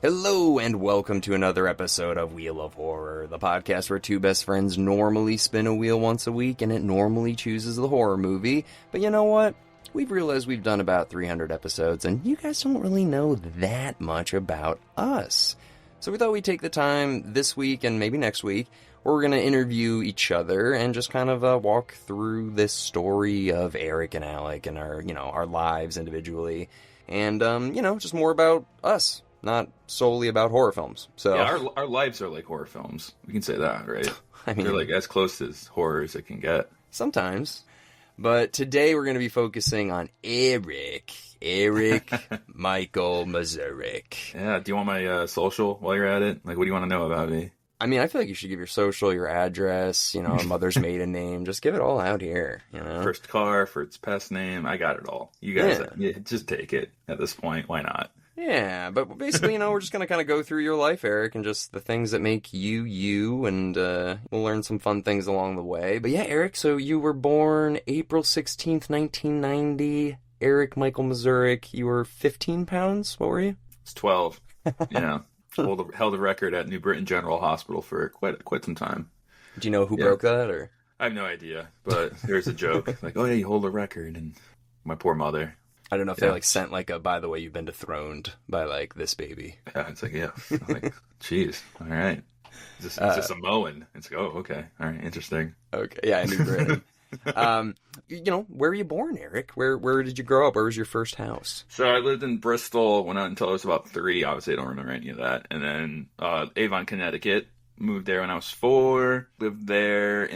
Hello and welcome to another episode of Wheel of Horror, the podcast where two best friends normally spin a wheel once a week and it normally chooses the horror movie. But you know what? We've realized we've done about 300 episodes and you guys don't really know that much about us. So we thought we'd take the time this week and maybe next week where we're going to interview each other and just kind of walk through this story of Erik and Alec and our lives individually. And, just more about us. Not solely about horror films. So yeah, our lives are like horror films. We can say that, right? I mean, they're like as close as horror as it can get. Sometimes. But today we're going to be focusing on Erik Michael Mazurick. Yeah, do you want my social while you're at it? Like, what do you want to know about me? I mean, I feel like you should give your social, your address, a mother's maiden name. Just give it all out here, First car, for its past name. I got it all. You guys, just take it at this point. Why not? Yeah, but basically, we're just going to kind of go through your life, Erik, and just the things that make you, you, and we'll learn some fun things along the way. But yeah, Erik, so you were born April 16th, 1990. Erik Michael Mazurick. You were 15 pounds? What were you? It's 12. Yeah. Held a record at New Britain General Hospital for quite some time. Do you know who broke that, or? I have no idea, but there's a joke. Like, oh yeah, you hold a record, and my poor mother. I don't know if they sent by the way, you've been dethroned by this baby. Yeah, it's like, jeez, all right. Is this Samoan? It's like, oh, okay, all right, interesting. Okay, yeah, I knew Britain. Where were you born, Erik? Where did you grow up? Where was your first house? So I lived in Bristol until I was about 3. Obviously, I don't remember any of that. And then Avon, Connecticut. Moved there when I was 4. Lived there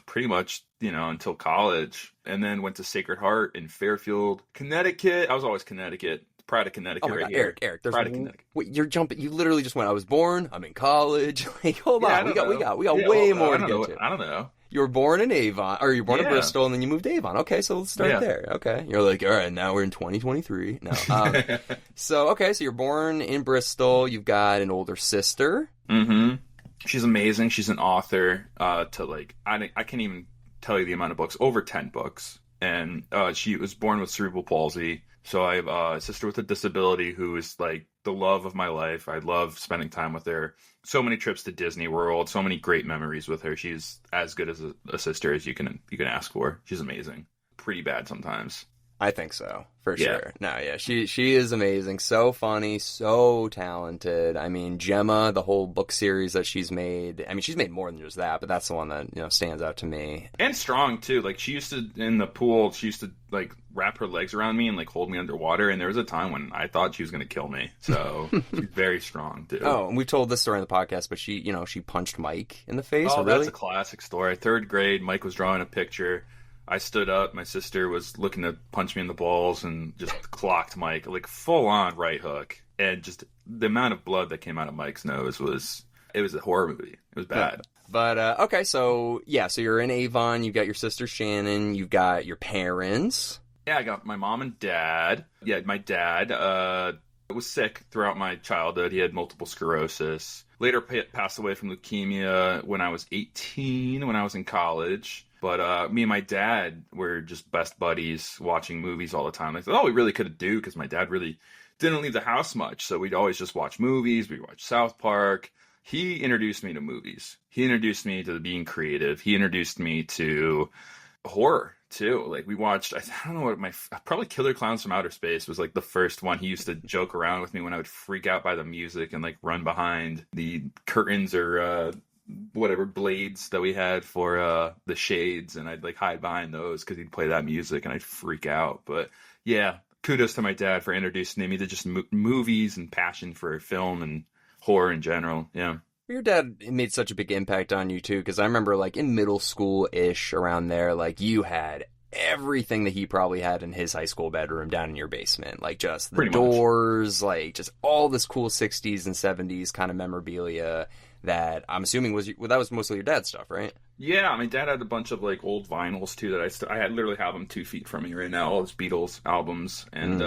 pretty much, until college, and then went to Sacred Heart in Fairfield, Connecticut. I was always Connecticut. Proud of Connecticut right here. Erik, proud of Connecticut. Wait, you're jumping. You literally just went, I was born, I'm in college. Hold on. We got way more to get to. I don't know. You were born in Avon, or you were born in Bristol, and then you moved to Avon. Okay, so let's start there. Okay. You're like, all right, now we're in 2023. No. So you're born in Bristol. You've got an older sister. Mm-hmm. She's amazing. She's an author. I can't even tell you the amount of books. Over 10 books. And she was born with cerebral palsy. So I have a sister with a disability who is like the love of my life. I love spending time with her. So many trips to Disney World. So many great memories with her. She's as good as a sister as you can ask for. She's amazing. Pretty bad sometimes. I think so, for sure. No, yeah, she is amazing. So funny, so talented. I mean, Gemma, the whole book series that she's made. I mean, she's made more than just that, but that's the one that, stands out to me. And strong, too. Like, she used to, in the pool, she used to, wrap her legs around me and, hold me underwater. And there was a time when I thought she was going to kill me. So, she's very strong, too. Oh, and we've told this story in the podcast, but she punched Mike in the face. Oh, really? That's a classic story. 3rd grade, Mike was drawing a picture. I stood up, my sister was looking to punch me in the balls and just clocked Mike, full on right hook. And just the amount of blood that came out of Mike's nose it was a horror movie. It was bad. But, okay, so you're in Avon, you've got your sister Shannon, you've got your parents. Yeah, I got my mom and dad. Yeah, my dad was sick throughout my childhood. He had multiple sclerosis. Later passed away from leukemia when I was 18, when I was in college. But me and my dad were just best buddies, watching movies all the time. I thought, we really could do, because my dad really didn't leave the house much. So we'd always just watch movies. We'd watch South Park. He introduced me to movies. He introduced me to being creative. He introduced me to horror, too. We watched, I don't know what probably Killer Clowns from Outer Space was the first one. He used to joke around with me when I would freak out by the music and run behind the curtains or whatever blades that we had for the shades, and I'd hide behind those because he'd play that music and I'd freak out. But yeah, kudos to my dad for introducing me to just movies and passion for film and horror in general. Yeah. Your dad made such a big impact on you too, because I remember in middle school-ish around there, you had everything that he probably had in his high school bedroom down in your basement, just the pretty doors, just all this cool 60s and 70s kind of memorabilia that I'm assuming that was mostly your dad's stuff, right? Yeah, my dad had a bunch of old vinyls too that I literally have them 2 feet from me right now, all his Beatles albums, and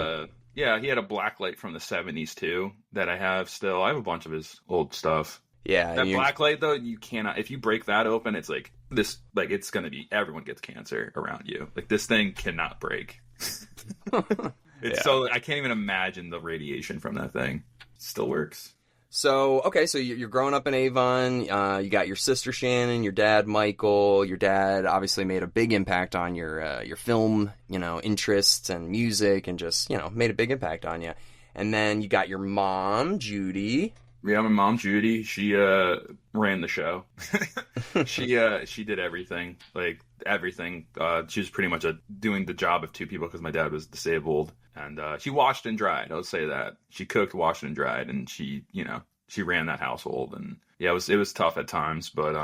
yeah, he had a blacklight from the 70s too that I have still. I have a bunch of his old stuff. Yeah, that blacklight though, you cannot. If you break that open, it's this. It's gonna be everyone gets cancer around you. This thing cannot break. It's so I can't even imagine the radiation from that thing. Still works. So, okay, so you're growing up in Avon. You got your sister Shannon, your dad Michael. Your dad obviously made a big impact on your film, interests and music, and just made a big impact on you. And then you got your mom Judy. Yeah, my mom Judy. She ran the show. She did everything, like everything. She was pretty much doing the job of two people because my dad was disabled. And she washed and dried. I'll say that. She cooked, washed, and dried, and she ran that household. And yeah, it was tough at times, but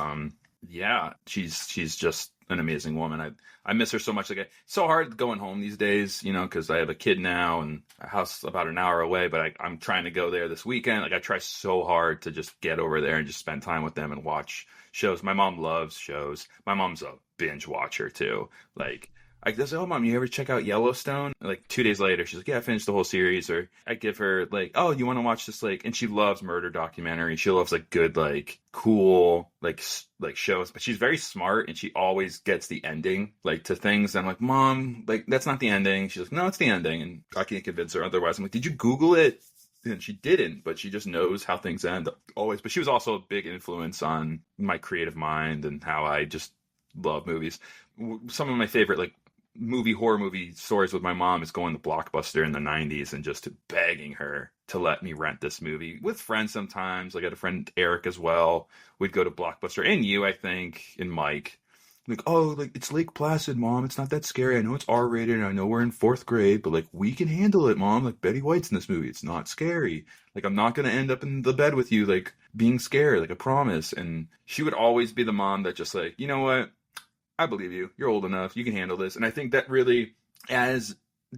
yeah, she's just an amazing woman. I miss her so much. Like, it's so hard going home these days, because I have a kid now and a house about an hour away. But I'm trying to go there this weekend. Like, I try so hard to just get over there and just spend time with them and watch shows. My mom loves shows. My mom's a binge watcher too. Like, I say, oh, Mom, you ever check out Yellowstone? Like 2 days later, she's like, yeah, I finished the whole series. Or I give her like, oh, you want to watch this? Like, and she loves murder documentaries. She loves like good, like cool, like shows. But she's very smart and she always gets the ending like to things. And I'm like, Mom, like that's not the ending. She's like, no, it's the ending. And I can't convince her otherwise. I'm like, did you Google it? And she didn't, but she just knows how things end always. But she was also a big influence on my creative mind and how I just love movies. Some of my favorite like horror movie stories with my mom is going to Blockbuster in the 90s and just begging her to let me rent this movie with friends sometimes. Like I had a friend, Erik, as well. We'd go to Blockbuster, and you, I think, and Mike. Like, oh, like it's Lake Placid, Mom. It's not that scary. I know it's R-rated, and I know we're in 4th grade, but like we can handle it, Mom. Like Betty White's in this movie. It's not scary. Like I'm not gonna end up in the bed with you, like being scared. Like I promise. And she would always be the mom that just like, you know what? I believe you. You're old enough. You can handle this. And I think that really, as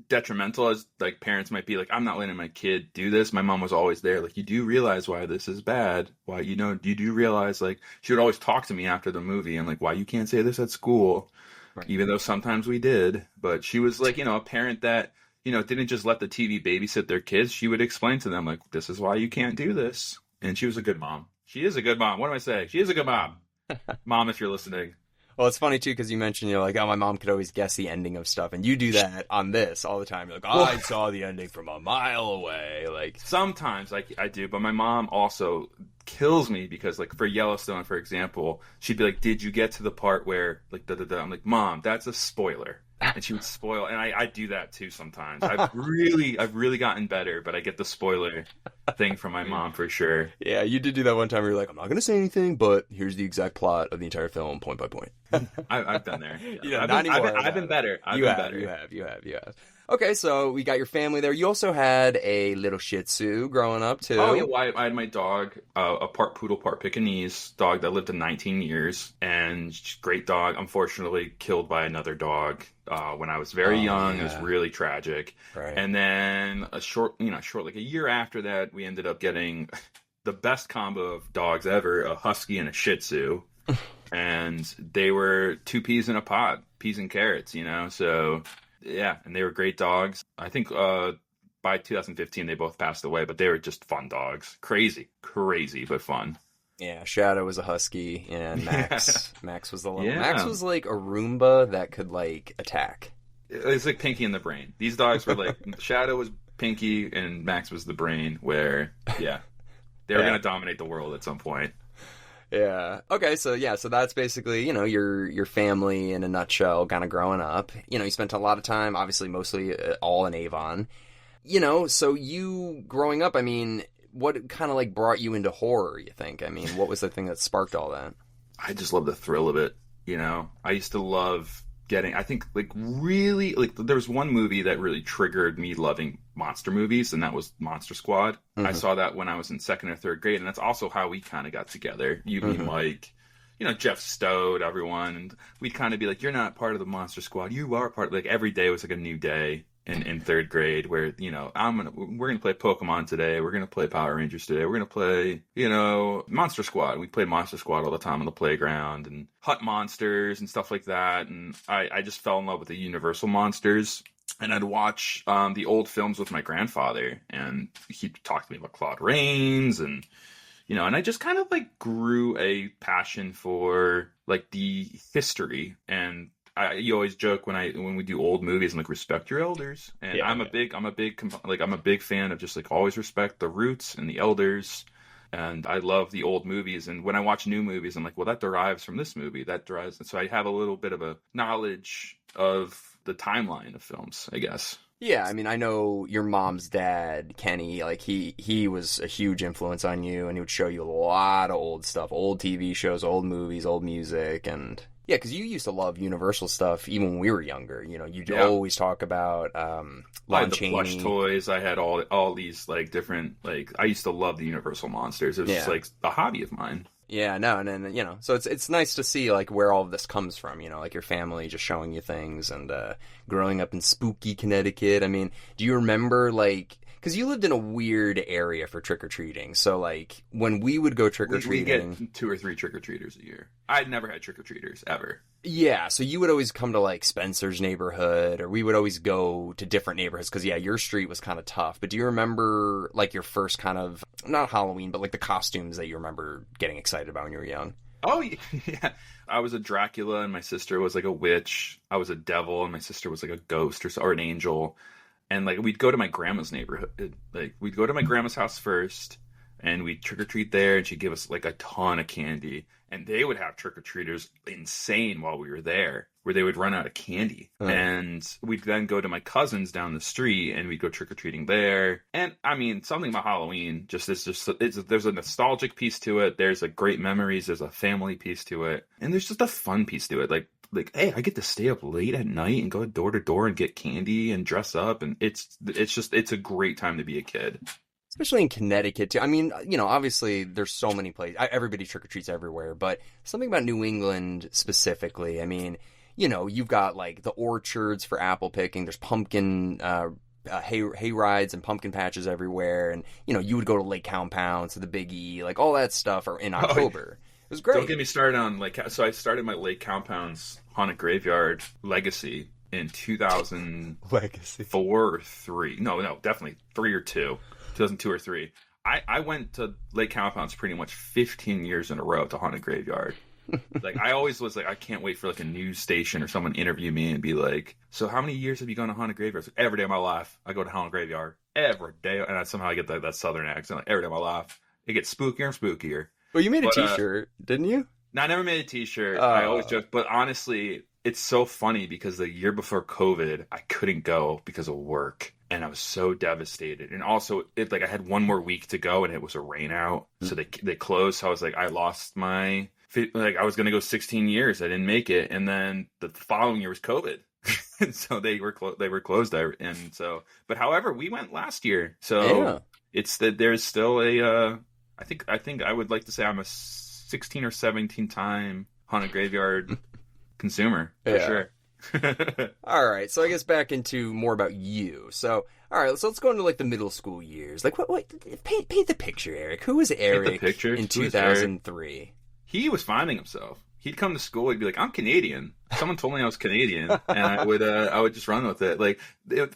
detrimental as like parents might be, like I'm not letting my kid do this. My mom was always there. Like, you do realize why this is bad. Why, you do realize, like, she would always talk to me after the movie and like, why you can't say this at school, right. Even though sometimes we did. But she was like, a parent that, didn't just let the TV babysit their kids. She would explain to them like, this is why you can't do this. And she was a good mom. She is a good mom. What am I saying? She is a good mom. Mom, if you're listening. Well, it's funny, too, because you mentioned, like, oh, my mom could always guess the ending of stuff. And you do that on this all the time. You're like, oh, I saw the ending from a mile away. Like, sometimes I do. But my mom also kills me because, like, for Yellowstone, for example, she'd be like, did you get to the part where, like, da-da-da? I'm like, Mom, that's a spoiler. And she would spoil. And I do that, too, sometimes. I've really gotten better. But I get the spoiler thing from my mom for sure. Yeah, you did do that one time where you're like, I'm not going to say anything, but here's the exact plot of the entire film, point by point. I've been there. Yeah, I've been better. You have. Okay, so we got your family there. You also had a little Shih Tzu growing up, too. Oh, yeah, I had my dog, a part poodle, part Pekingese dog that lived to 19 years. And great dog, unfortunately killed by another dog when I was very young. Yeah. It was really tragic. Right. And then like a year after that, we ended up getting the best combo of dogs ever, a Husky and a Shih Tzu. And they were 2 peas in a pod, peas and carrots, so... Yeah, and they were great dogs. I think by 2015 they both passed away, but they were just fun dogs. Crazy, but fun. Yeah, Shadow was a Husky, and Max was the little... Yeah. Max was like a Roomba that could, like, attack. It's like Pinky and the Brain. These dogs were like... Shadow was Pinky, and Max was the Brain, where, yeah, they were going to dominate the world at some point. Yeah. Okay, so that's basically, your family in a nutshell kind of growing up. You spent a lot of time, obviously mostly all in Avon. So you growing up, I mean, what kind of like brought you into horror, you think? I mean, what was the thing that sparked all that? I just love the thrill of it, I used to love I think like really like there was one movie that really triggered me loving monster movies, and that was Monster Squad. Mm-hmm. I saw that when I was in 2nd or 3rd grade, and that's also how we kind of got together. You, me, Mike, Jeff Stode, everyone, and we'd kind of be like, you're not part of the Monster Squad, you are part of, like, every day was like a new day in 3rd grade where, we're gonna play Pokemon today, we're gonna play Power Rangers today, we're gonna play, Monster Squad. We played Monster Squad all the time on the playground and hunt monsters and stuff like that. And I just fell in love with the Universal monsters. And I'd watch the old films with my grandfather, and he'd talk to me about Claude Rains, and and I just kind of like grew a passion for like the history and you always joke when we do old movies, I'm like, respect your elders. And Yeah, I'm a big fan of just like always respect the roots and the elders. And I love the old movies. And when I watch new movies, I'm like, well, that derives from this movie. That derives. And so I have a little bit of a knowledge of the timeline of films, I guess. Yeah, I mean, I know your mom's dad, Kenny, like he was a huge influence on you, and he would show you a lot of old stuff, old TV shows, old movies, old music, and yeah, because you used to love Universal stuff even when we were younger. You know, you'd always talk about I had the plush toys. I had all these like different, like, I used to love the Universal monsters. It was just like a hobby of mine. Yeah, no, and then, you know, so it's nice to see, like, where all of this comes from, you know, like your family just showing you things, and growing up in spooky Connecticut. I mean, do you remember, like, because you lived in a weird area for trick-or-treating, so, like, when we would go trick-or-treating... We get 2 or 3 trick-or-treaters a year. I'd never had trick-or-treaters, ever. Yeah, so you would always come to, like, Spencer's neighborhood, or we would always go to different neighborhoods, because, yeah, your street was kind of tough. But do you remember, like, your first kind of, not Halloween, but, like, the costumes that you remember getting excited about when you were young? Oh, yeah. I was a Dracula, and my sister was, like, a witch. I was a devil, and my sister was, like, a ghost or an angel. And, like, we'd go to my grandma's neighborhood. Like, we'd go to my grandma's house first, and we'd trick-or-treat there, and she'd give us, like, a ton of candy. And they would have trick-or-treaters insane while we were there, where they would run out of candy. And we'd then go to my cousins down the street, and we'd go trick-or-treating there. And, I mean, something about Halloween, there's a nostalgic piece to it. There's, like, great memories. There's a family piece to it. And there's just a fun piece to it. Like, hey, I get to stay up late at night and go door to door and get candy and dress up. And it's a great time to be a kid. Especially in Connecticut, too. I mean, you know, obviously there's so many places. Everybody trick-or-treats everywhere, but something about New England specifically, I mean, you know, you've got, like, the orchards for apple picking. There's pumpkin hay rides and pumpkin patches everywhere. And, you know, you would go to Lake Compound, to the Big E, like, all that stuff are in October. It was great. Don't get me started on, like, so I started my Lake Compound's Haunted Graveyard legacy in 2004 or 3. No, definitely 3 or 2. 2002 or 3. I went to Lake Compounds pretty much 15 years in a row to Haunted Graveyard. Like, I always was like, I can't wait for, like, a news station or someone interview me and be like, so how many years have you gone to Haunted Graveyard? Like, every day of my life, I go to Haunted Graveyard. Every day. And somehow I get that southern accent. Like, every day of my life. It gets spookier and spookier. Well, you made a t-shirt, didn't you? No, I never made a t-shirt. I always joke. But honestly, it's so funny because the year before COVID, I couldn't go because of work. And I was so devastated. And also, I had one more week to go, and it was a rain out. So they closed. So I was like, I lost I was going to go 16 years. I didn't make it. And then the following year was COVID. And so they were closed. But however, we went last year. So it's that there's still I think I would like to say I'm a 16 or 17 time Haunted Graveyard consumer for sure. All right, so I guess back into more about you. So, all right, so let's go into, like, the middle school years. Like, what paint the picture, Eric. Who was Eric in 2003? He was finding himself. He'd come to school, he'd be like, I'm Canadian. Someone told me I was Canadian, and I would just run with it. Like,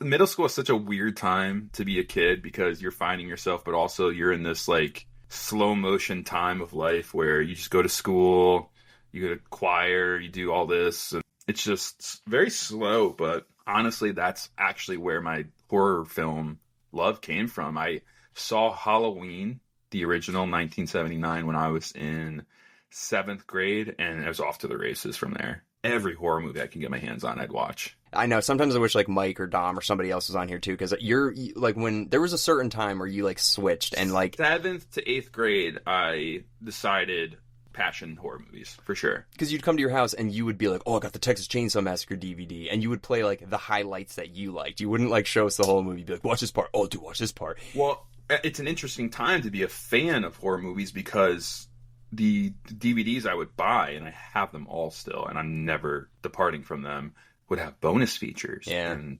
middle school is such a weird time to be a kid because you're finding yourself, but also you're in this, like, slow motion time of life where you just go to school, you go to choir, you do all this, and it's just very slow. But honestly, that's actually where my horror film love came from. I saw Halloween, the original 1979, when I was in 7th grade, and I was off to the races from there. Every horror movie I can get my hands on, I'd watch. I know. Sometimes I wish, like, Mike or Dom or somebody else was on here, too, because you're, like, when there was a certain time where you, like, switched and, like... 7th to 8th grade, I decided passion horror movies, for sure. Because you'd come to your house and you would be like, oh, I got the Texas Chainsaw Massacre DVD, and you would play, like, the highlights that you liked. You wouldn't, like, show us the whole movie. You'd be like, watch this part. Oh, dude, watch this part. Well, it's an interesting time to be a fan of horror movies because the DVDs I would buy, and I have them all still, and I'm never departing from them, would have bonus features and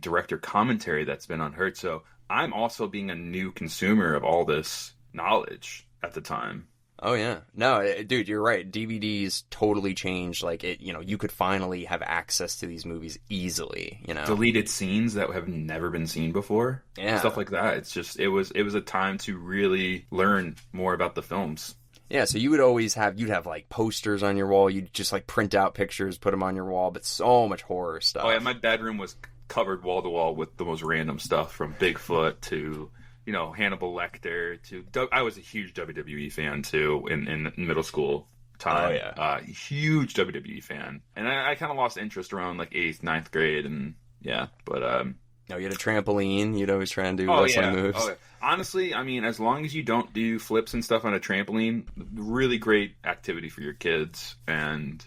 director commentary that's been unheard. So I'm also being a new consumer of all this knowledge at the time. Oh, yeah. No, dude, you're right. DVDs totally changed. Like, you could finally have access to these movies easily, you know? Deleted scenes that have never been seen before. Yeah. Stuff like that. It's just, it was a time to really learn more about the films. Yeah, so you'd have like posters on your wall. You'd just like print out pictures, put them on your wall, but so much horror stuff. Oh yeah, my bedroom was covered wall to wall with the most random stuff, from Bigfoot to, Hannibal Lecter to. I was a huge WWE fan too in middle school time. Oh yeah, huge WWE fan, and I kind of lost interest around like 8th, 9th grade, and yeah, but no, you had a trampoline. You'd always try and do wrestling moves. Oh, yeah. Honestly, I mean, as long as you don't do flips and stuff on a trampoline, really great activity for your kids. And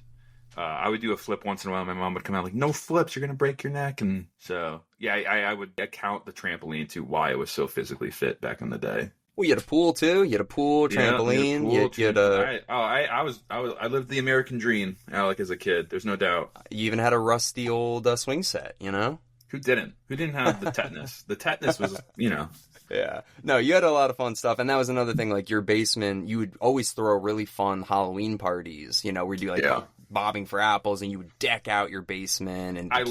I would do a flip once in a while. My mom would come out like, "No flips, you're gonna break your neck." And so, yeah, I would account the trampoline to why I was so physically fit back in the day. Well, you had a pool too. You had a pool, trampoline. I lived the American dream, Alec, as a kid. There's no doubt. You even had a rusty old swing set. Who didn't? Who didn't have the tetanus? The tetanus was, Yeah. No, you had a lot of fun stuff. And that was another thing, like your basement, you would always throw really fun Halloween parties, where you do like bobbing for apples and you would deck out your basement. And I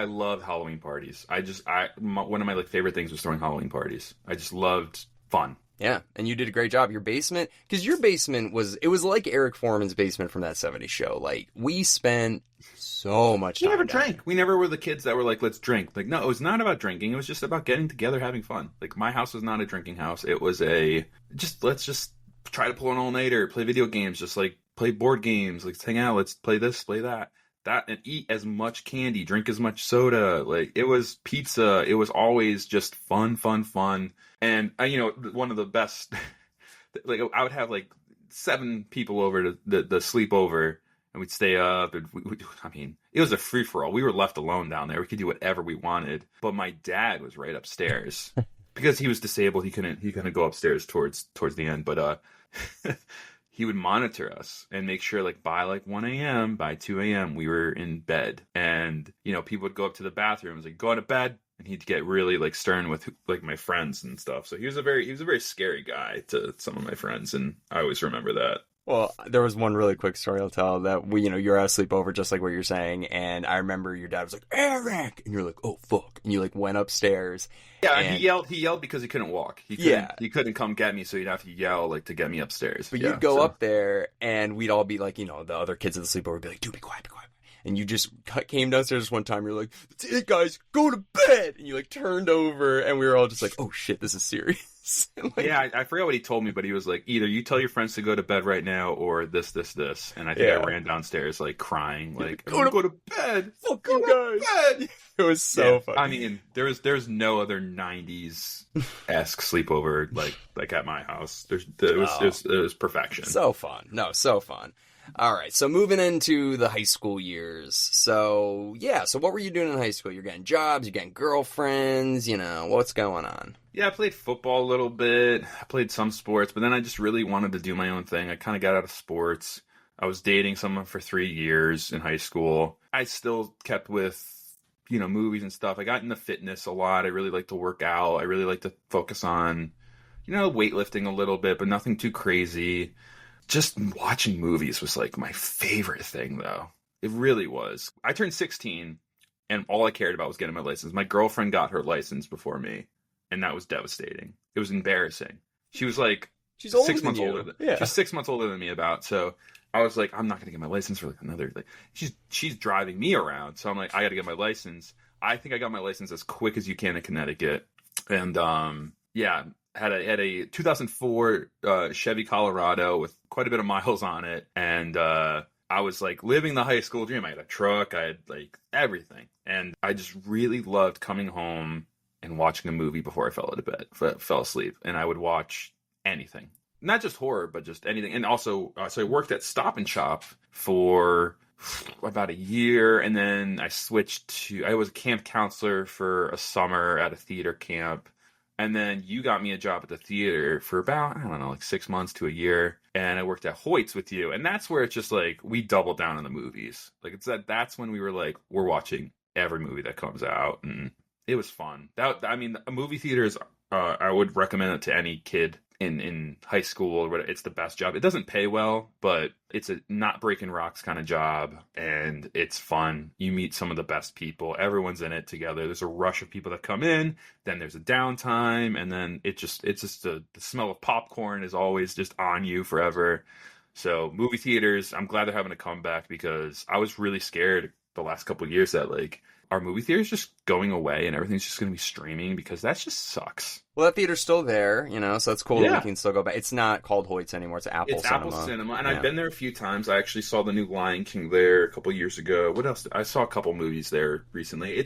love Halloween parties. One of my like favorite things was throwing Halloween parties. I just loved fun. Yeah, and you did a great job. Your basement, because your basement was like Eric Foreman's basement from that 70s show. Like, we spent so much time. We never drank. We never were the kids that were like, let's drink. Like, no, it was not about drinking. It was just about getting together, having fun. Like, my house was not a drinking house. It was let's just try to pull an all-nighter, play video games, just like play board games, let's hang out, let's play this, play that. And eat as much candy, drink as much soda. Like, it was pizza. It was always just fun. And one of the best, like, I would have like 7 people over to the sleepover, and we'd stay up. And it was a free for all. We were left alone down there. We could do whatever we wanted. But my dad was right upstairs because he was disabled. He couldn't go upstairs towards the end. But he would monitor us and make sure, like, by like 1 a.m., by 2 a.m., we were in bed. And people would go up to the bathrooms, like, go to bed. And he'd get really like stern with like my friends and stuff. So he was a very scary guy to some of my friends, and I always remember that. Well, there was one really quick story I'll tell that you're at a sleepover, just like what you're saying, and I remember your dad was like, "Eric," and you're like, "Oh fuck," and you like went upstairs. Yeah, and he yelled because he couldn't walk. He couldn't come get me, so he'd have to yell like to get me upstairs. But you'd go up there, and we'd all be like, the other kids at the sleepover would be like, "Dude, be quiet, be quiet." And you just came downstairs one time, you're like, "That's it, guys, go to bed!" And you like turned over, and we were all just like, "Oh shit, this is serious." Like, yeah, I forgot what he told me, but he was like, either you tell your friends to go to bed right now, or this. And I think I ran downstairs like crying, like, go to bed! Fuck you guys! It was so funny. I mean, there's no other 90s-esque sleepover like at my house. It was perfection. So fun. No, so fun. All right, so moving into the high school years. So what were you doing in high school? You're getting jobs, you're getting girlfriends, what's going on? Yeah, I played football a little bit. I played some sports, but then I just really wanted to do my own thing. I kind of got out of sports. I was dating someone for 3 years in high school. I still kept with, movies and stuff. I got into fitness a lot. I really like to work out. I really like to focus on, weightlifting a little bit, but nothing too crazy. Just watching movies was like my favorite thing, though. It really was. I turned 16, and all I cared about was getting my license. My girlfriend got her license before me, and that was devastating. It was embarrassing. She was like she's 6 months older older. She's 6 months older than me so I was like, I'm not gonna get my license for like another. Like, she's driving me around, so I'm like, I gotta get my license. I think I got my license as quick as you can in Connecticut, and had a 2004 Chevy Colorado with quite a bit of miles on it, and I was like living the high school dream. I had a truck, I had like everything, and I just really loved coming home and watching a movie before I fell asleep, and I would watch anything, not just horror, but just anything. And also, so I worked at Stop and Shop for about a year, and then I was a camp counselor for a summer at a theater camp. And then you got me a job at the theater for about, I don't know, like 6 months to a year. And I worked at Hoyt's with you. And that's where it's just like, we doubled down on the movies. Like, that's when we were like, we're watching every movie that comes out. And it was fun. A movie theater is I would recommend it to any kid in high school or whatever. It's the best job. It doesn't pay well, but it's a not breaking rocks kind of job, and it's fun. You meet some of the best people. Everyone's in it together. There's a rush of people that come in, then there's a downtime, and then it's just the smell of popcorn is always just on you forever. So movie theaters, I'm glad they're having a comeback, because I was really scared the last couple of years that like our movie theaters just going away and everything's just going to be streaming, because that just sucks. Well, that theater's still there, so that's cool that Yeah. we can still go back. It's not called Hoyt's anymore. It's Apple It's Cinema. Apple Cinema, and Yeah. I've been there a few times. I actually saw the new Lion King there a couple years ago. What else? I saw a couple movies there recently.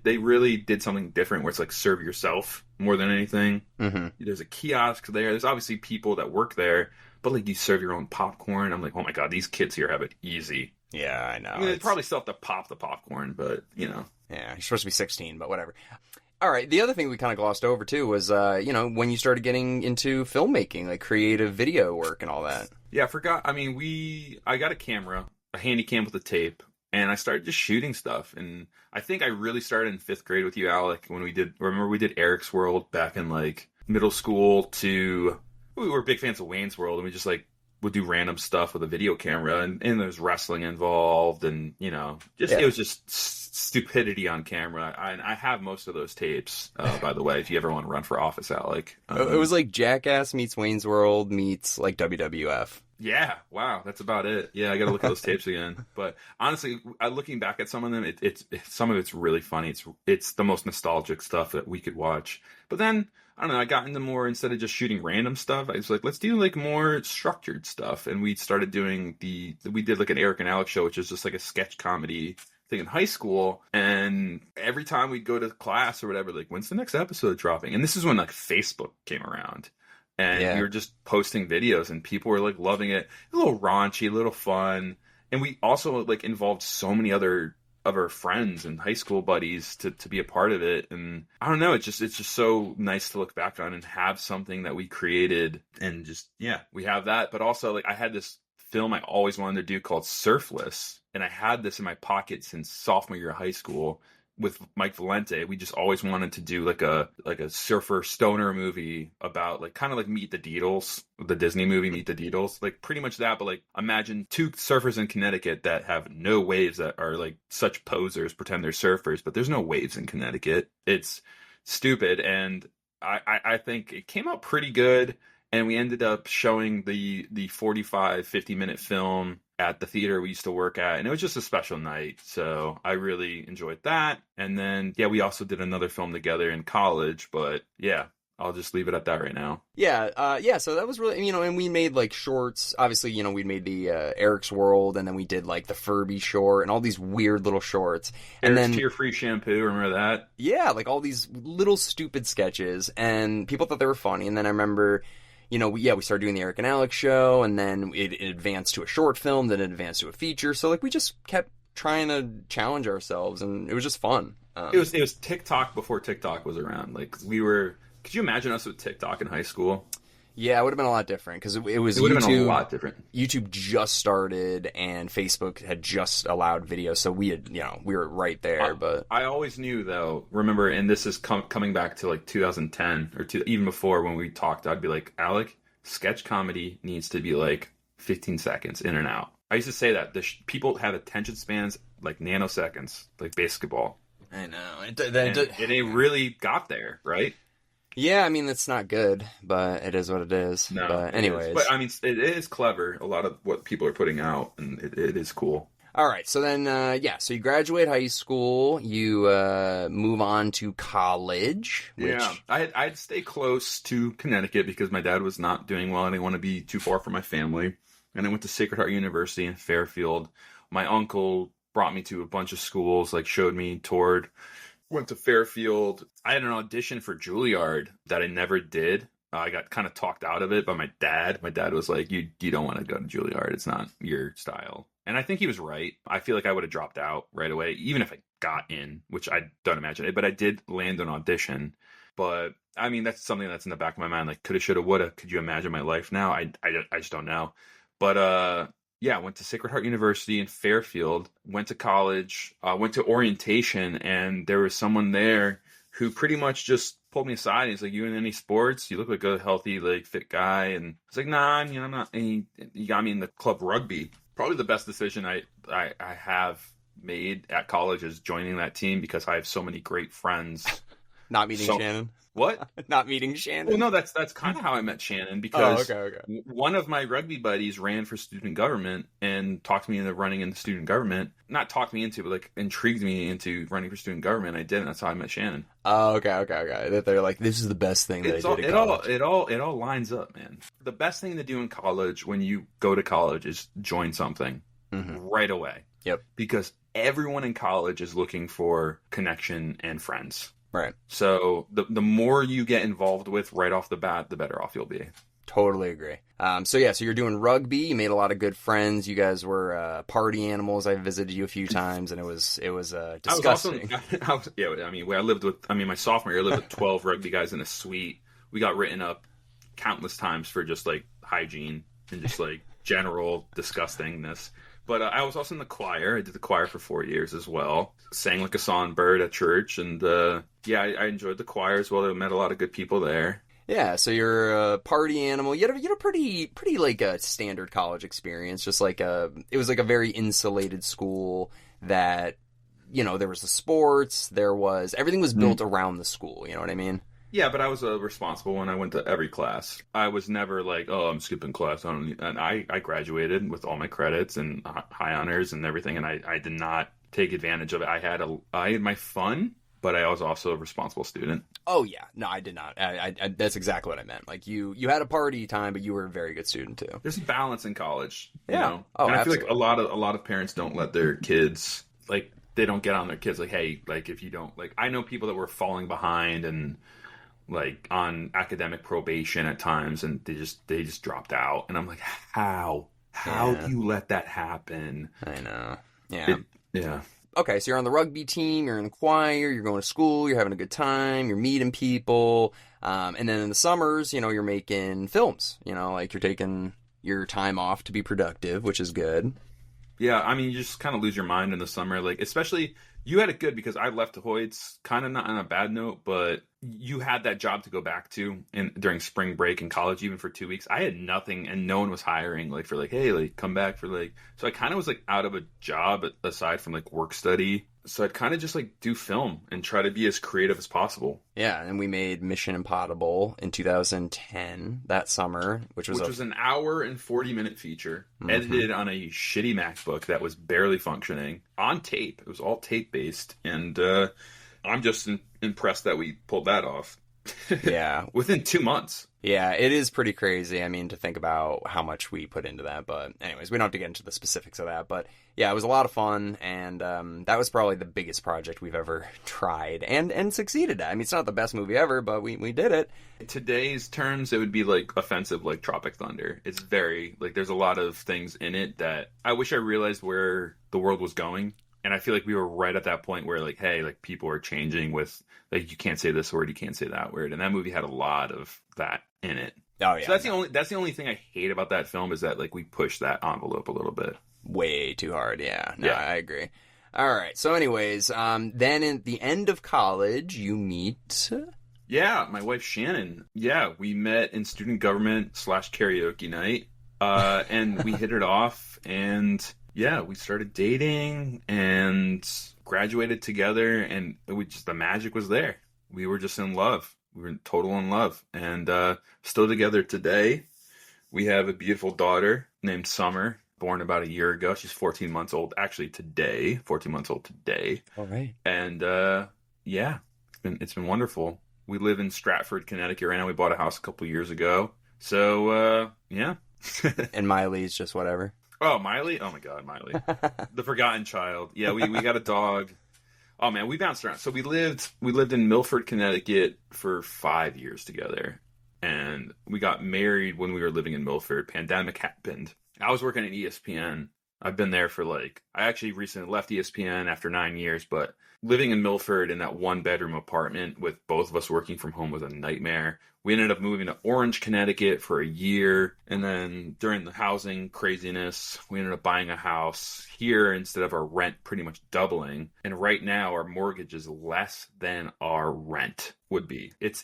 They really did something different where it's like serve yourself more than anything. Mm-hmm. There's a kiosk there. There's obviously people that work there, but like you serve your own popcorn. I'm like, oh my god, these kids here have it easy. Yeah, I know. I mean, they probably still have to pop the popcorn, but Yeah, you're supposed to be 16, but whatever. All right, the other thing we kind of glossed over, too, was, when you started getting into filmmaking, like creative video work and all that. Yeah, I forgot. I mean, I got a camera, a handy cam with a tape, and I started just shooting stuff. And I think I really started in 5th grade with you, Alec, when we did Eric's World back in, like, middle school we were big fans of Wayne's World, and we just, like, would do random stuff with a video camera, and there's wrestling involved, and it was just stupidity on camera. I have most of those tapes, by the way, if you ever want to run for office, Alec. It was like Jackass meets Wayne's World meets like WWF. Yeah, wow, that's about it. Yeah, I got to look at those tapes again. But honestly, looking back at some of them, it's some of it's really funny. It's the most nostalgic stuff that we could watch. But then I don't know, I got into more, instead of just shooting random stuff, I was like, let's do like more structured stuff. And we started doing we did like an Erik and Alex show, which is just like a sketch comedy thing in high school. And every time we'd go to class or whatever, like, when's the next episode dropping? And this is when like Facebook came around. And we were just posting videos, and people were like loving it. A little raunchy, a little fun. And we also like involved so many other of our friends and high school buddies to be a part of it. And I don't know, it's just so nice to look back on and have something that we created, and just we have that. But also, like, I had this film I always wanted to do called Surfless, and I had this in my pocket since sophomore year of high school with Mike Valente. We just always wanted to do like a surfer stoner movie about like kind of like Meet the Deedles, the Disney movie Meet the Deedles, like pretty much that. But like, imagine 2 surfers in Connecticut that have no waves, that are like such posers, pretend they're surfers, but there's no waves in Connecticut. It's stupid. And I think it came out pretty good. And we ended up showing the 45, 50-minute film at the theater we used to work at, and it was just a special night. So I really enjoyed that. And then, we also did another film together in college, but I'll just leave it at that right now. So that was really, and we made like shorts. Obviously, we made the Eric's World, and then we did like the Furby short and all these weird little shorts. And Eric's then Tear-Free Shampoo, remember that? Yeah, like all these little stupid sketches, and people thought they were funny. And then I remember, we started doing the Erik and Alex show, and then it advanced to a short film, then it advanced to a feature. So like we just kept trying to challenge ourselves, and it was just fun. It was TikTok before TikTok was around. Like could you imagine us with TikTok in high school? Yeah, it would have been a lot different, because it would have been a lot different. YouTube just started, and Facebook had just allowed video, so we had, we were right there. But I always knew, though. Remember, and this is coming back to like 2010 or even before when we talked. I'd be like, Alec, sketch comedy needs to be like 15 seconds in and out. I used to say that people have attention spans like nanoseconds, like basketball. I know, and it really got there, right? Yeah, I mean, it's not good, but it is what it is. No, but anyways. But I mean, it is clever, a lot of what people are putting out, and it is cool. All right, so then, so you graduate high school, you move on to college. I'd stay close to Connecticut because my dad was not doing well. I didn't want to be too far from my family. And I went to Sacred Heart University in Fairfield. My uncle brought me to a bunch of schools, like showed me, toured. Went to Fairfield. I had an audition for Juilliard that I never did. I got kind of talked out of it by my dad. My dad was like, you don't want to go to Juilliard. It's not your style. And I think he was right. I feel like I would have dropped out right away, even if I got in, which I don't imagine it. But I did land an audition. But, I mean, that's something that's in the back of my mind. Like, coulda, shoulda, woulda. Could you imagine my life now? I just don't know. But, I went to Sacred Heart University in Fairfield, went to college, went to orientation, and there was someone there who pretty much just pulled me aside. And he's like, "You in any sports? You look like a healthy, like fit guy." And I was like, "Nah, I'm not." And he got me in the club rugby. Probably the best decision I have made at college is joining that team because I have so many great friends. Not meeting Shannon. What? Not meeting Shannon? Well, no, that's kind of how I met Shannon because okay. One of my rugby buddies ran for student government and talked me into running into student government. Not talked me into, but like intrigued me into running for student government. I did, and that's how I met Shannon. Oh, okay. That they're like, this is the best thing that I did in college. It all lines up, man. The best thing to do in college when you go to college is join something right away. Yep. Because everyone in college is looking for connection and friends. Right. So the more you get involved with right off the bat, the better off you'll be. Totally agree. So you're doing rugby. You made a lot of good friends. You guys were party animals. I visited you a few times, and it was disgusting. My sophomore year, I lived with 12 rugby guys in a suite. We got written up countless times for just like hygiene and just like general disgustingness. But I was also in the choir. I did the choir for 4 years as well. Sang like a songbird at church. And I enjoyed the choir as well. I met a lot of good people there. Yeah, so you're a party animal. You had a pretty like a standard college experience. Just like it was like a very insulated school that, there was the sports. Everything was built around the school. You know what I mean? Yeah, but I was responsible when I went to every class. I was never like, oh, I'm skipping class. And I graduated with all my credits and high honors and everything, and I did not take advantage of it. I had my fun, but I was also a responsible student. Oh yeah, no, I did not. I that's exactly what I meant. Like you had a party time, but you were a very good student too. There's a balance in college. Yeah. You know? Oh, and I feel absolutely. like a lot of parents don't let their kids they don't get on their kids like, hey, like if you don't I know people that were falling behind and like on academic probation at times, and they just dropped out, and I'm like, how do you let that happen? I know. Yeah. Yeah. Okay, so you're on the rugby team, you're in the choir, you're going to school, you're having a good time, you're meeting people, and then in the summers, you're making films. Like you're taking your time off to be productive, which is good. Yeah, I mean, you just kind of lose your mind in the summer, especially. You had it good because I left Hoyts kind of not on a bad note, but you had that job to go back to during spring break in college, even for 2 weeks. I had nothing, and no one was hiring hey, come back for So I kind of was out of a job aside from work study. So I'd kind of just do film and try to be as creative as possible. Yeah, and we made Mission Impossible in 2010 that summer, which was an hour and 40-minute feature edited on a shitty MacBook that was barely functioning on tape. It was all tape based, and I'm just impressed that we pulled that off. Yeah, within 2 months. Yeah, it is pretty crazy. I mean, to think about how much we put into that. But anyways, we don't have to get into the specifics of that. But yeah, it was a lot of fun. And that was probably the biggest project we've ever tried and succeeded at. I mean, it's not the best movie ever, but we did it. In today's terms, it would be offensive like Tropic Thunder. It's very, there's a lot of things in it that I wish I realized where the world was going. And I feel like we were right at that point where hey, people are changing with you can't say this word, you can't say that word. And that movie had a lot of that in it. Oh yeah. So that's the only thing I hate about that film is that we pushed that envelope a little bit. Way too hard, yeah. No, yeah. I agree. All right. So anyways, then at the end of college, you meet. Yeah, my wife Shannon. Yeah, we met in student government / karaoke night, and we hit it off, and yeah, we started dating and graduated together, and the magic was there. We were just in love. We were total in love, and still together today. We have a beautiful daughter named Summer, born about a year ago. She's 14 months old, actually today. 14 months old today. All right. And yeah, it's been wonderful. We live in Stratford, Connecticut right now. We bought a house a couple years ago. So yeah. And Miley's just whatever. Oh, Miley? Oh my God, Miley. The forgotten child. Yeah, we got a dog. Oh man, we bounced around. So we lived in Milford, Connecticut for 5 years together. And we got married when we were living in Milford. Pandemic happened. I was working at ESPN I've been there for I actually recently left ESPN after 9 years, but living in Milford in that 1-bedroom apartment with both of us working from home was a nightmare. We ended up moving to Orange, Connecticut for a year. And then during the housing craziness, we ended up buying a house here instead of our rent pretty much doubling. And right now our mortgage is less than our rent would be. It's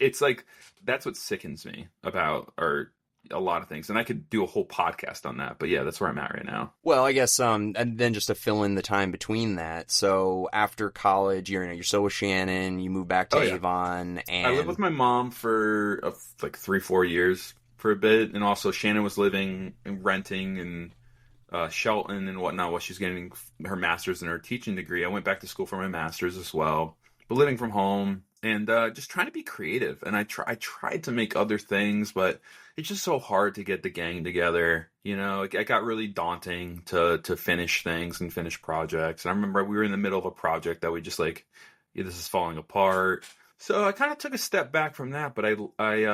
that's what sickens me about a lot of things, and I could do a whole podcast on that, but yeah, that's where I'm at right now. Well, I guess and then just to fill in the time between that, so after college you're still with Shannon, you move back to Avon, and I lived with my mom for 3-4 years for a bit, and also Shannon was living and renting in Shelton and whatnot while she's getting her master's and her teaching degree. I went back to school for my master's as well, but living from home and just trying to be creative. And I tried to make other things, but it's just so hard to get the gang together. It got really daunting to finish things and finish projects. And I remember we were in the middle of a project that we just this is falling apart. So I kind of took a step back from that, but I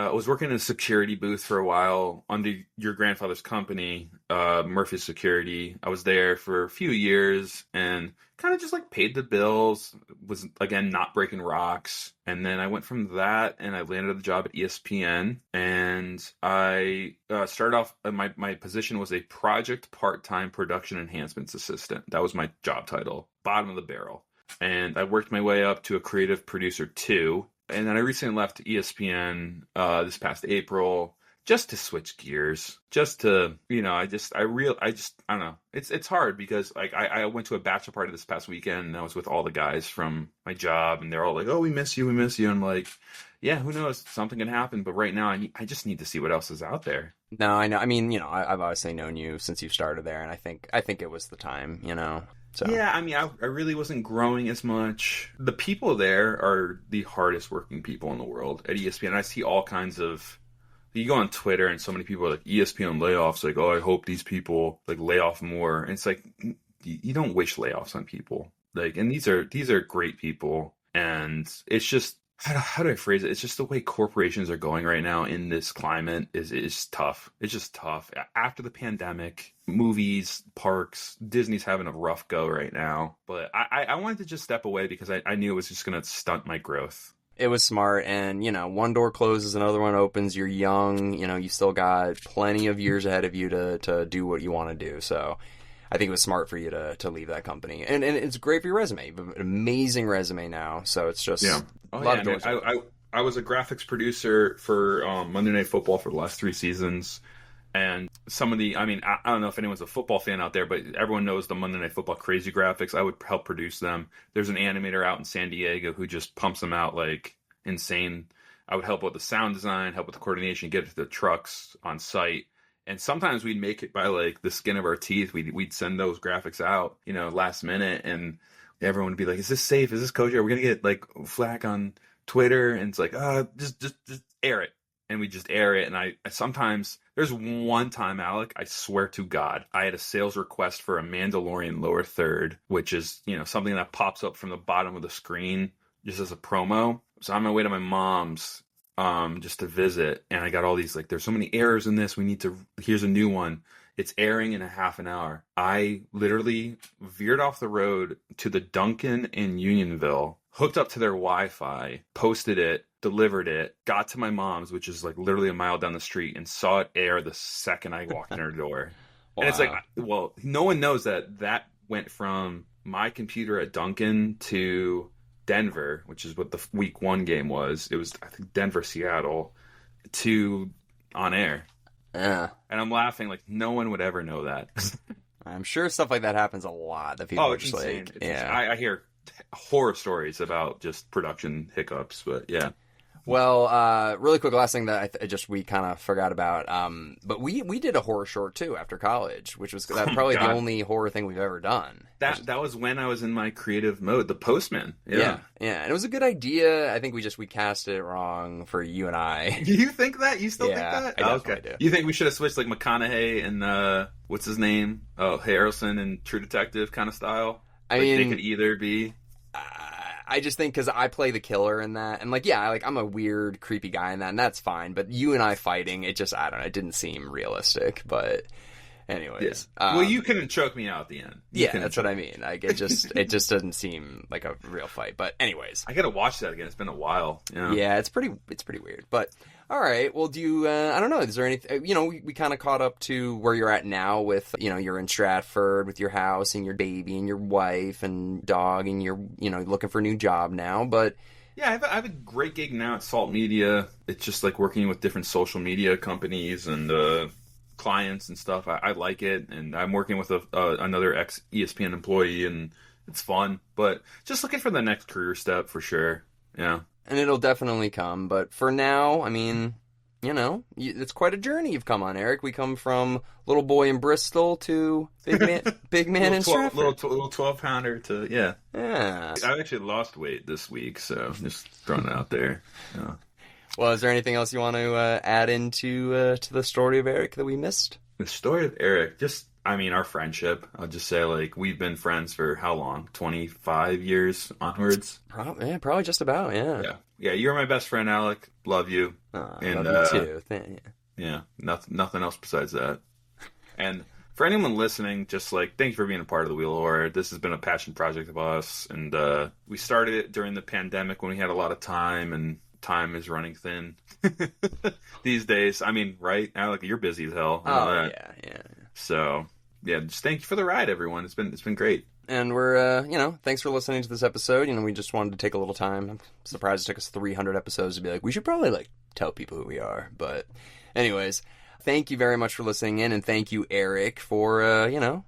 was working in a security booth for a while under your grandfather's company, Murphy Security. I was there for a few years and kind of just paid the bills, was again not breaking rocks. And then I went from that and I landed a job at ESPN, and I started off, my position was a project part-time production enhancements assistant. That was my job title, bottom of the barrel. And I worked my way up to a creative producer 2. And then I recently left ESPN this past April just to switch gears. Just to, I don't know. It's hard because I went to a bachelor party this past weekend and I was with all the guys from my job and they're all like, "Oh, we miss you, we miss you." And I'm like, yeah, who knows? Something can happen. But right now I just need to see what else is out there. No, I know. I mean, I've obviously known you since you started there, and I think it was the time, So. Yeah, I mean, I really wasn't growing as much. The people there are the hardest working people in the world at ESPN. I see all kinds of... You go on Twitter and so many people are like, ESPN layoffs, oh, I hope these people lay off more. And it's you don't wish layoffs on people. And these are great people. And it's just... How do I phrase it? It's just the way corporations are going right now in this climate is tough. It's just tough. After the pandemic, movies, parks, Disney's having a rough go right now. But I wanted to just step away because I knew it was just going to stunt my growth. It was smart, and, one door closes, another one opens. You're young, you still got plenty of years ahead of you to do what you want to do. So I think it was smart for you to leave that company. And it's great for your resume. You have an amazing resume now. So it's just a lot of doors. I was a graphics producer for Monday Night Football for the last 3 seasons. And some of the, I don't know if anyone's a football fan out there, but everyone knows the Monday Night Football crazy graphics. I would help produce them. There's an animator out in San Diego who just pumps them out like insane. I would help with the sound design, help with the coordination, get it to the trucks on site. And sometimes we'd make it by the skin of our teeth. We'd send those graphics out, last minute, and everyone would be like, "Is this safe? Is this kosher? Are we gonna get flack on Twitter?" And it's just air it. And we just air it. And I sometimes, there's one time, Alec, I swear to God, I had a sales request for a Mandalorian lower third, which is, something that pops up from the bottom of the screen just as a promo. So I'm on my way to my mom's just to visit, and I got all these there's so many errors in this, here's a new one. It's airing in a half an hour. I literally veered off the road to the Dunkin' in Unionville, hooked up to their Wi-Fi, posted it, delivered it, got to my mom's, which is literally a mile down the street, and saw it air the second I walked in her door. Wow. And it's no one knows that went from my computer at Dunkin' to Denver, which is what the week 1 game was. It was, I think, Denver-Seattle, to on air. Yeah. And I'm laughing no one would ever know that. I'm sure stuff like that happens a lot. That people are just insane. Yeah. I hear horror stories about just production hiccups, but yeah. Well, really quick, last thing that we kind of forgot about. But we did a horror short too after college, which was probably the only horror thing we've ever done. That was when I was in my creative mode. The Postman. Yeah. And it was a good idea. I think we cast it wrong for you and I. You think that? You still think that? I definitely do. You think we should have switched McConaughey and what's his name? Oh, Harrelson and True Detective kind of style. I mean, they could either be. I just think because I play the killer in that, and I'm a weird, creepy guy in that, and that's fine. But you and I fighting, it just, I don't know, it didn't seem realistic. But Anyways. Yeah. Well, you couldn't choke me out at the end. That's what I mean. Like, it just doesn't seem like a real fight. But anyways. I gotta watch that again. It's been a while. Yeah, it's pretty weird. But, all right. Well, do you, I don't know, is there anything, we kind of caught up to where you're at now with, you're in Stratford with your house and your baby and your wife and dog and you're, looking for a new job now. But, yeah, I have a great gig now at Salt Media. It's just like working with different social media companies and clients and stuff. I like it, and I'm working with another ex-ESPN employee, and it's fun. But just looking for the next career step for sure. Yeah, and it'll definitely come. But for now, I mean, it's quite a journey you've come on, Eric. We come from little boy in Bristol to big man in Stratford. Little 12-pounder to, yeah. I actually lost weight this week, so just throwing it out there. Yeah. Well, is there anything else you want to add into to the story of Eric that we missed? The story of Eric, our friendship. I'll just say, we've been friends for how long? 25 years onwards? Probably just about, yeah. Yeah, you're my best friend, Alec. Love you. And love you too. Yeah, nothing else besides that. And for anyone listening, just thank you for being a part of the Wheel of Horror. This has been a passion project of us, and we started it during the pandemic when we had a lot of time, and time is running thin these days. I mean, right, Alec, you're busy as hell. Yeah. So, yeah, just thank you for the ride, everyone. It's been great. And we're, thanks for listening to this episode. We just wanted to take a little time. I'm surprised it took us 300 episodes to be like, we should probably, tell people who we are. But anyways, thank you very much for listening in, and thank you, Eric, for,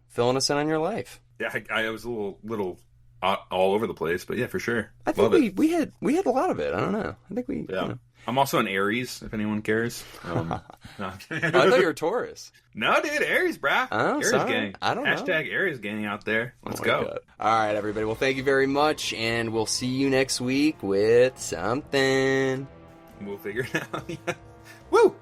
filling us in on your life. Yeah, I was a little all over the place, but yeah, for sure. I think we had a lot of it. I don't know. I think we... Yeah. I'm also an Aries, if anyone cares. No. I thought you were Taurus. No, dude, Aries, brah. Oh, Aries sorry. gang. I don't know. Hashtag Aries gang out there. Let's go. God. All right, everybody. Well, thank you very much, and we'll see you next week with something. We'll figure it out. Woo!